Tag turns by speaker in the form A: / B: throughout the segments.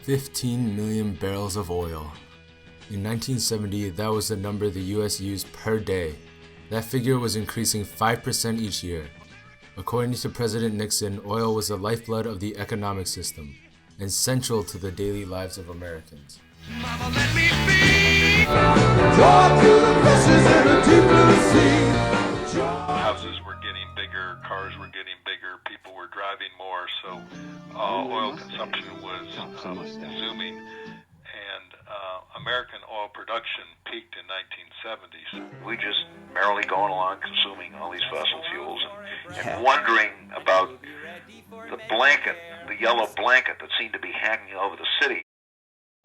A: 15 million barrels of oil. In 1970, that was the number the US used per day. That figure was increasing 5% each year. According to President Nixon, oil was the lifeblood of the economic system and central to the daily lives of Americans.
B: Mama, let me be. Talk to the fishes in a deep blue sea.
C: Houses were getting bigger, cars were getting bigger, people were driving more, so oil consumption was zooming, and American oil production peaked in 1970s.
D: We just merrily going along consuming all these fossil fuels and wondering about the blanket, the yellow blanket that seemed to be hanging over the city.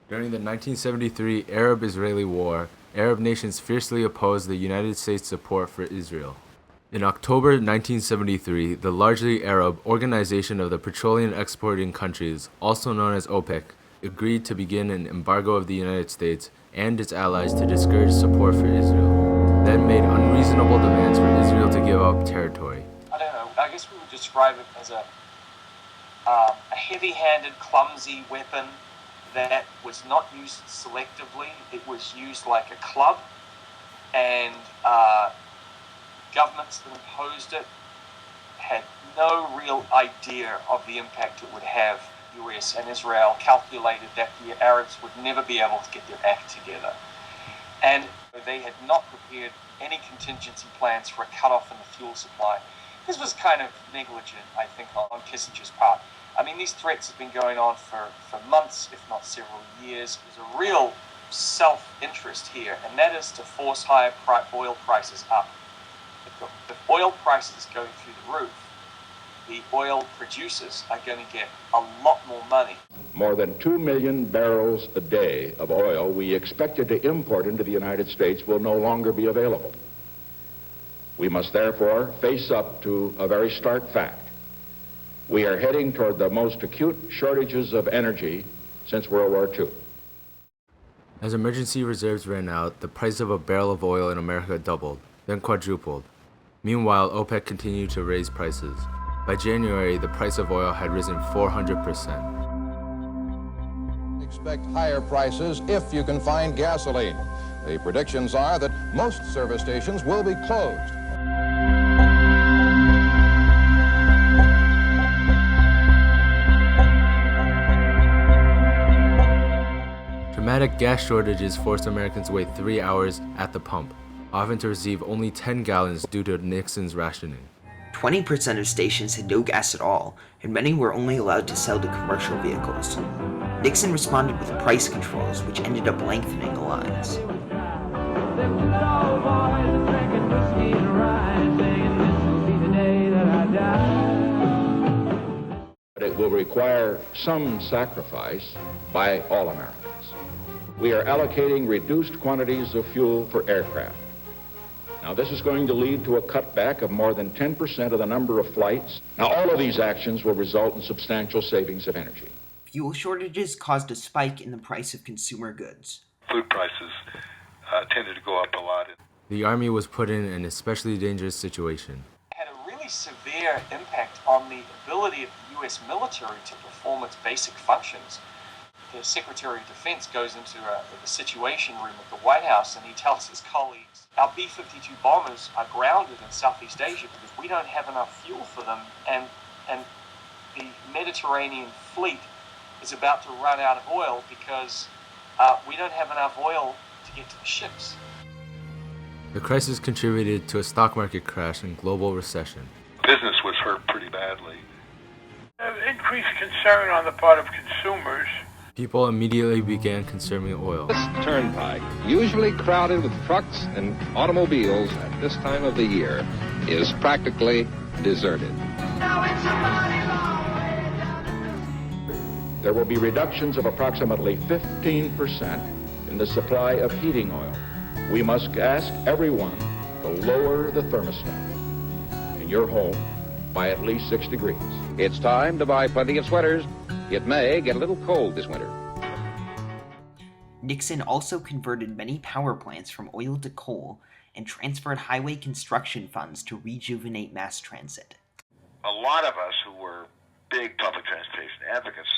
A: During the 1973 Arab-Israeli War, Arab nations fiercely opposed the United States' support for Israel. In October 1973, the largely Arab Organization of the Petroleum Exporting Countries, also known as OPEC, agreed to begin an embargo of the United States and its allies to discourage support for Israel, then made unreasonable demands for Israel to give up territory.
E: I don't know, I guess we would describe it as a heavy-handed, clumsy weapon that was not used selectively. It was used like a club, and governments that imposed it had no real idea of the impact it would have. US and Israel calculated that the Arabs would never be able to get their act together. And they had not prepared any contingency plans for a cutoff in the fuel supply. This was kind of negligent, I think, on Kissinger's part. I mean, these threats have been going on for months, if not several years. There's a real self-interest here, and that is to force higher oil prices up. If oil prices go through the roof, the oil producers are going to get a lot more money.
F: More than 2 million barrels a day of oil we expected to import into the United States will no longer be available. We must therefore face up to a very stark fact. We are heading toward the most acute shortages of energy since World War II.
A: As emergency reserves ran out, the price of a barrel of oil in America doubled, then quadrupled. Meanwhile, OPEC continued to raise prices. By January, the price of oil had risen 400%.
G: Expect higher prices if you can find gasoline. The predictions are that most service stations will be closed.
A: Dramatic gas shortages forced Americans to wait 3 hours at the pump, often to receive only 10 gallons due to Nixon's rationing.
H: 20% of stations had no gas at all, and many were only allowed to sell to commercial vehicles. Nixon responded with price controls, which ended up lengthening the lines.
F: But it will require some sacrifice by all Americans. We are allocating reduced quantities of fuel for aircraft. Now, this is going to lead to a cutback of more than 10% of the number of flights. Now, all of these actions will result in substantial savings of energy.
H: Fuel shortages caused a spike in the price of consumer goods.
C: Food prices tended to go up a lot.
A: The Army was put in an especially dangerous situation.
E: It had a really severe impact on the ability of the US military to perform its basic functions. The Secretary of Defense goes into the Situation Room at the White House and he tells his colleagues, our B-52 bombers are grounded in Southeast Asia because we don't have enough fuel for them, and the Mediterranean fleet is about to run out of oil because we don't have enough oil to get to the ships.
A: The crisis contributed to a stock market crash and global recession.
C: Business was hurt pretty badly.
I: Increased concern on the part of consumers.
A: People immediately began consuming oil.
J: This turnpike, usually crowded with trucks and automobiles at this time of the year, is practically deserted.
F: There will be reductions of approximately 15% in the supply of heating oil. We must ask everyone to lower the thermostat in your home by at least 6 degrees.
J: It's time to buy plenty of sweaters. It may get a little cold this winter.
H: Nixon also converted many power plants from oil to coal and transferred highway construction funds to rejuvenate mass transit.
D: A lot of us who were big public transportation advocates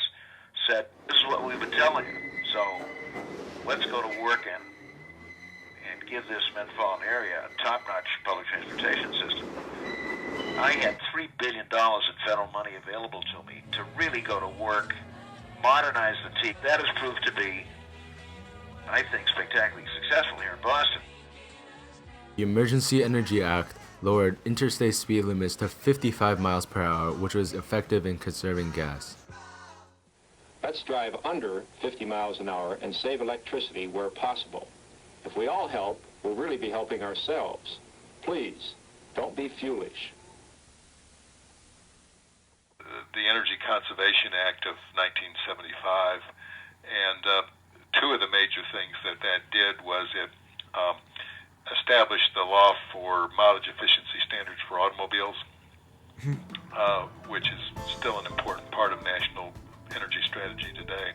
D: said, this is what we've been telling you. So let's go to work and give this metropolitan area a top-notch public transportation system. I had $3 billion in federal money available to me to really go to work, modernize the T. That has proved to be, I think, spectacularly successful here in Boston.
A: The Emergency Energy Act lowered interstate speed limits to 55 miles per hour, which was effective in conserving gas.
J: Let's drive under 50 miles an hour and save electricity where possible. If we all help, we'll really be helping ourselves. Please, don't be foolish.
C: The Energy Conservation Act of 1975, and two of the major things that did was it established the law for mileage efficiency standards for automobiles, which is still an important part of national energy strategy today.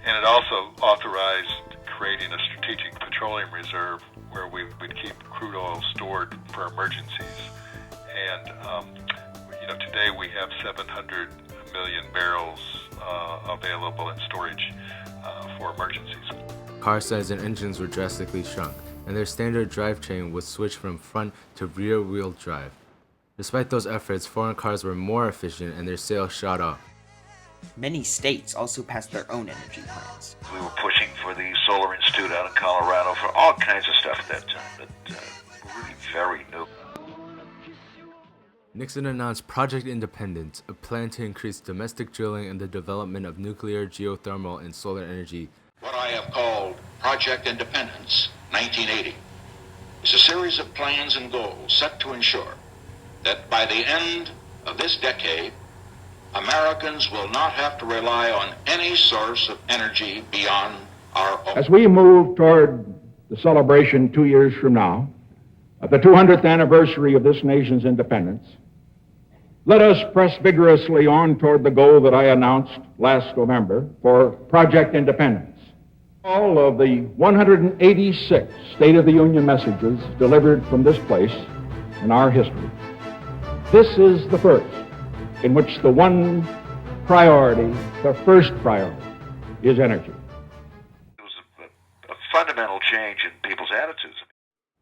C: And it also authorized creating a strategic petroleum reserve where we would keep crude oil stored for emergencies. And today we have 700 million barrels available in storage for emergencies.
A: Car size and engines were drastically shrunk, and their standard drivetrain was switched from front to rear-wheel drive. Despite those efforts, foreign cars were more efficient and their sales shot up.
H: Many states also passed their own energy plans.
D: We were pushing for the Solar Institute out in Colorado for all kinds of stuff at that time that were really very new.
A: Nixon announced Project Independence, a plan to increase domestic drilling and the development of nuclear, geothermal, and solar energy.
F: What I have called Project Independence 1980 is a series of plans and goals set to ensure that by the end of this decade, Americans will not have to rely on any source of energy beyond our own.
K: As we move toward the celebration 2 years from now, of the 200th anniversary of this nation's independence, let us press vigorously on toward the goal that I announced last November for Project Independence. All of the 186 State of the Union messages delivered from this place in our history, this is the first in which the one priority, the first priority, is energy.
D: It was a fundamental change in people's attitudes.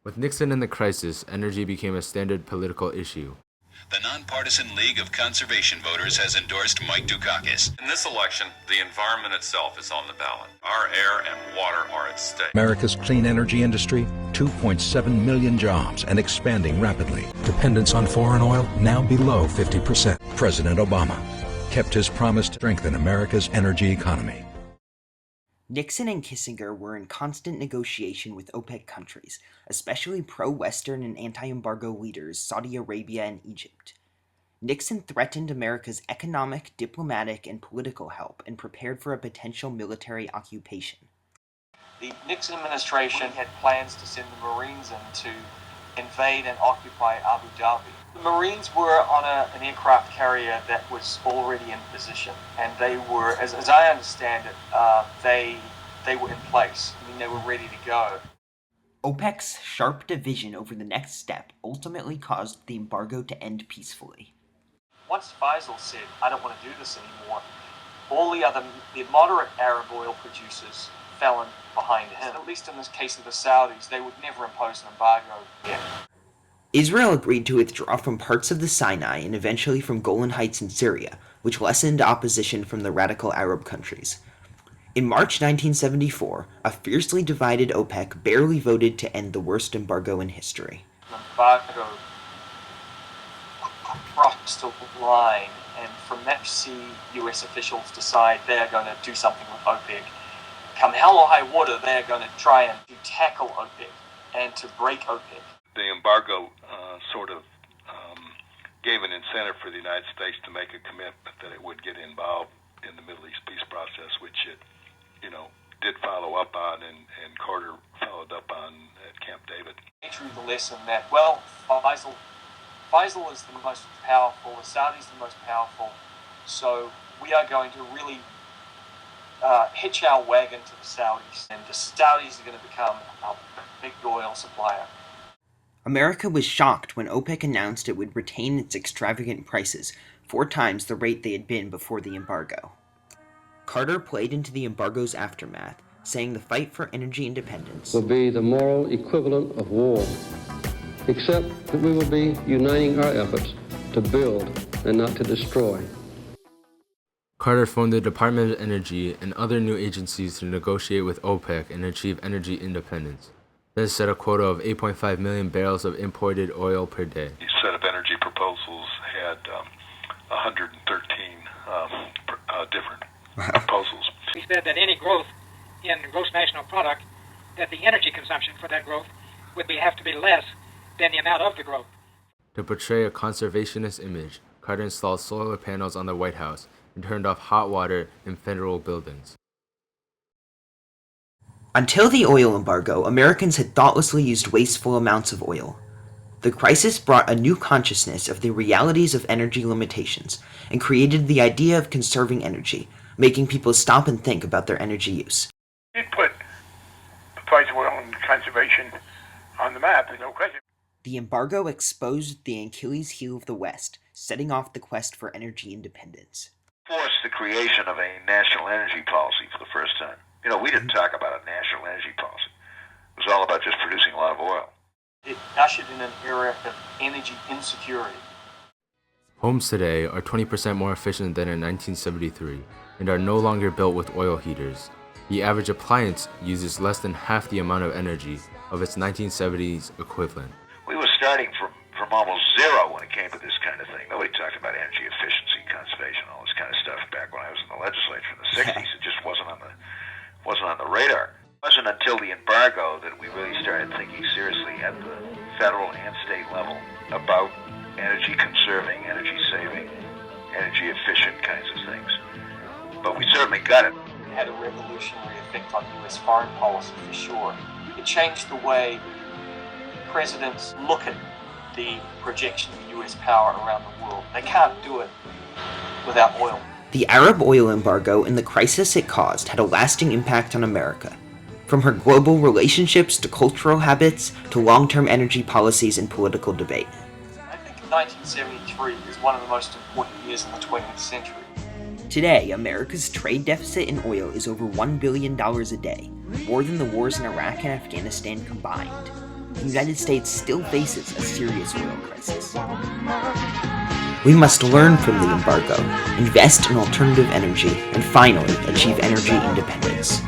A: With Nixon in the crisis, energy became a standard political issue.
L: The Nonpartisan League of Conservation Voters has endorsed Mike Dukakis.
M: In this election, the environment itself is on the ballot. Our air and water are at stake.
N: America's clean energy industry, 2.7 million jobs and expanding rapidly. Dependence on foreign oil now below 50%. President Obama kept his promise to strengthen America's energy economy.
H: Nixon and Kissinger were in constant negotiation with OPEC countries, especially pro-Western and anti-embargo leaders Saudi Arabia and Egypt. Nixon threatened America's economic, diplomatic, and political help and prepared for a potential military occupation.
E: The Nixon administration had plans to send the Marines in to invade and occupy Abu Dhabi. The Marines were on an aircraft carrier that was already in position, and they were, as I understand it, they were in place. I mean, they were ready to go.
H: OPEC's sharp division over the next step ultimately caused the embargo to end peacefully.
E: Once Faisal said, I don't want to do this anymore, all the moderate Arab oil producers fell in behind him. At least in this case of the Saudis, they would never impose an embargo again.
H: Israel agreed to withdraw from parts of the Sinai and eventually from Golan Heights in Syria, which lessened opposition from the radical Arab countries. In March 1974, a fiercely divided OPEC barely voted to end the worst embargo in history.
E: An embargo crossed a line, and from that you see US officials decide they're going to do something with OPEC. Come hell or high water, they're going to try and tackle OPEC and to break OPEC.
C: The embargo sort of gave an incentive for the United States to make a commitment that it would get involved in the Middle East peace process, which it, did follow up on, and Carter followed up on at Camp David.
E: They drew the lesson that, well, Faisal is the most powerful, the Saudis the most powerful, so we are going to really hitch our wagon to the Saudis, and the Saudis are going to become our big oil supplier.
H: America was shocked when OPEC announced it would retain its extravagant prices, 4 times the rate they had been before the embargo. Carter played into the embargo's aftermath, saying the fight for energy independence
O: will be the moral equivalent of war, except that we will be uniting our efforts to build and not to destroy.
A: Carter formed the Department of Energy and other new agencies to negotiate with OPEC and achieve energy independence. This set a quota of 8.5 million barrels of imported oil per day.
C: These set of energy proposals had 113 different proposals.
P: We said that any growth in gross national product, that the energy consumption for that growth would have to be less than the amount of the growth.
A: To portray a conservationist image, Carter installed solar panels on the White House and turned off hot water in federal buildings.
H: Until the oil embargo, Americans had thoughtlessly used wasteful amounts of oil. The crisis brought a new consciousness of the realities of energy limitations and created the idea of conserving energy, making people stop and think about their energy use.
I: It put the price of oil and conservation on the map, there's no question.
H: The embargo exposed the Achilles heel of the West, setting off the quest for energy independence.
D: Forced the creation of a national energy policy for the first time. You know, we didn't talk about a national energy policy. It was all about just producing a lot of oil.
E: It ushered in an era of energy insecurity.
A: Homes today are 20% more efficient than in 1973 and are no longer built with oil heaters. The average appliance uses less than half the amount of energy of its 1970s equivalent.
D: We were starting from almost zero when it came to this kind of thing. Nobody talked about energy efficiency, conservation, all this kind of stuff back when I was in the legislature in the 60s. It just wasn't on the radar. It wasn't until the embargo that we really started thinking seriously at the federal and state level about energy conserving, energy saving, energy efficient kinds of things. But we certainly got it.
E: It had a revolutionary effect on U.S. foreign policy for sure. It changed the way presidents look at the projection of U.S. power around the world. They can't do it without oil.
H: The Arab oil embargo and the crisis it caused had a lasting impact on America. From her global relationships to cultural habits to long-term energy policies and political debate.
E: I think 1973 is one of the most important years in the 20th century.
H: Today, America's trade deficit in oil is over $1 billion a day, more than the wars in Iraq and Afghanistan combined. The United States still faces a serious oil crisis. We must learn from the embargo, invest in alternative energy, and finally achieve energy independence.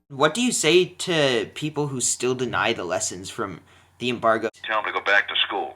H: What do you say to people who still deny the lessons from the embargo?
D: Tell them to go back to school.